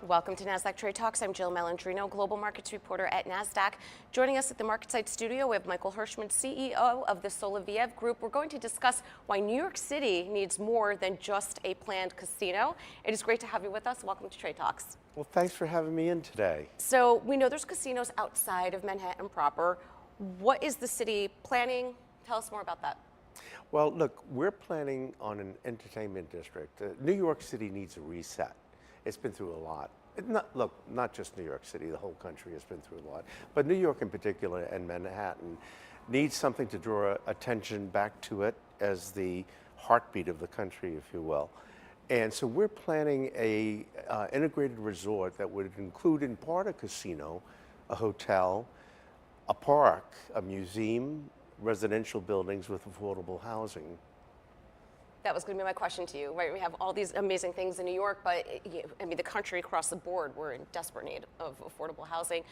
Welcome to Nasdaq Trade Talks. I'm Jill Malandrino, Global Markets Reporter at Nasdaq. Joining us at the MarketSite studio, we have Michael Hershman, CEO of the Soloviev Group. We're going to discuss why New York City needs more than just a planned casino. It is great to have you with us. Welcome to Trade Talks. Well, thanks for having me in today. So we know there's casinos outside of Manhattan proper. What is the city planning? Tell us more about that. Well, look, we're planning on an entertainment district. New York City needs a reset. It's been through a lot. Not just New York City, the whole country has been through a lot. But New York in particular and Manhattan needs something to draw attention back to it as the heartbeat of the country, if you will. And so we're planning a integrated resort that would include in part a casino, a hotel, a park, a museum, residential buildings with affordable housing. That was going to be my question to you, right? We have all these amazing things in New York, but I mean, the country across the board, we're in desperate need of affordable housing.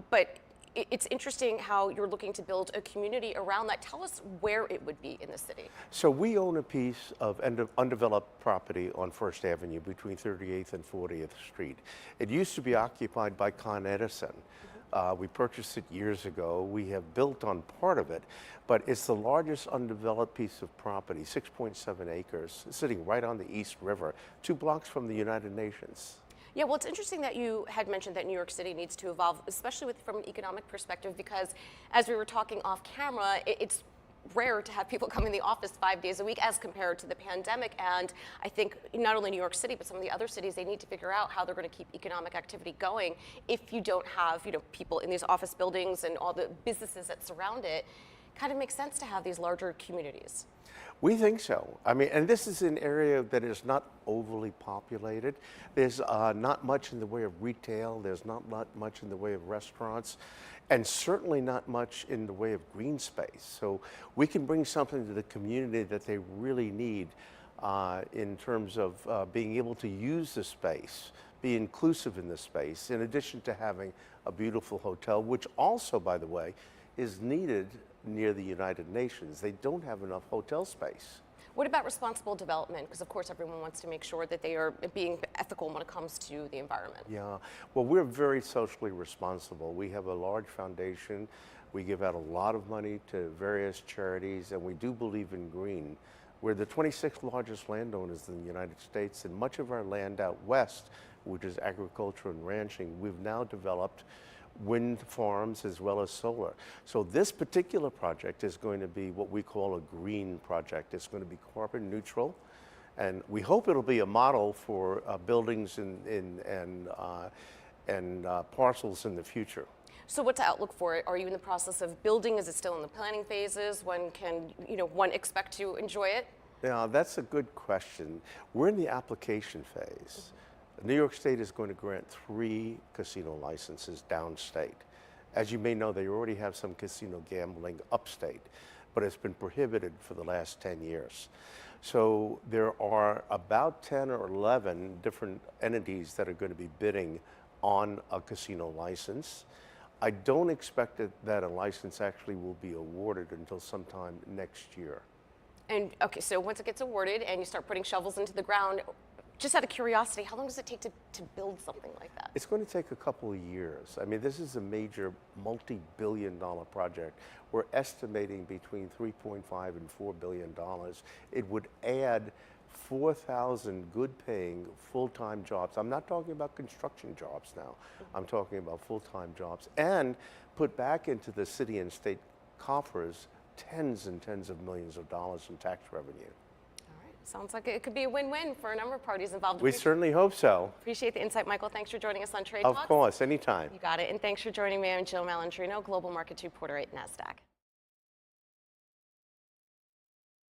But it's interesting how you're looking to build a community around that. Tell us where it would be in the city. So we own a piece of undeveloped property on First Avenue between 38th and 40th Street. It used to be occupied by Con Edison. We purchased it years ago. We have built on part of it, but it's the largest undeveloped piece of property, 6.7 acres, sitting right on the East River, 2 blocks from the United Nations. Yeah, well, it's interesting that you had mentioned that New York City needs to evolve, especially from an economic perspective, because as we were talking off camera, it's rare to have people come in the office 5 days a week as compared to the pandemic. And I think not only New York City, but some of the other cities, they need to figure out how they're going to keep economic activity going if you don't have, people in these office buildings and all the businesses that surround it. Kind of makes sense to have these larger communities. We think so. I mean, and this is an area that is not overly populated. There's not much in the way of retail. There's not much in the way of restaurants, and certainly not much in the way of green space. So we can bring something to the community that they really need in terms of being able to use the space, be inclusive in the space, in addition to having a beautiful hotel, which also, by the way, is needed near the United Nations. They don't have enough hotel space. What about responsible development? Because of course everyone wants to make sure that they are being ethical when it comes to the environment. Yeah, well, we're very socially responsible. We have a large foundation. We give out a lot of money to various charities, and we do believe in green. We're the 26th largest landowners in the United States, and much of our land out west, which is agriculture and ranching, we've now developed wind farms as well as solar. So this particular project is going to be what we call a green project. It's going to be carbon neutral, and we hope it'll be a model for buildings and parcels in the future. So what's the outlook for it? Are you in the process of building? Is it still in the planning phases? When can one expect to enjoy it? Yeah, that's a good question. We're in the application phase. New York State is going to grant 3 casino licenses downstate. As you may know, they already have some casino gambling upstate, but it's been prohibited for the last 10 years. So there are about 10 or 11 different entities that are going to be bidding on a casino license. I don't expect that a license actually will be awarded until sometime next year. And okay, so once it gets awarded and you start putting shovels into the ground, just out of curiosity, how long does it take to build something like that? It's going to take a couple of years. I mean, this is a major multi-billion-dollar project. We're estimating between $3.5 and $4 billion. It would add 4,000 good-paying full-time jobs. I'm not talking about construction jobs now. I'm talking about full-time jobs, and put back into the city and state coffers tens and tens of millions of dollars in tax revenue. Sounds like it could be a win-win for a number of parties involved. We certainly hope so. Appreciate the insight, Michael. Thanks for joining us on Trade Talks. Of course, anytime. You got it. And thanks for joining me. I'm Jill Malandrino, Global Markets Reporter at Nasdaq.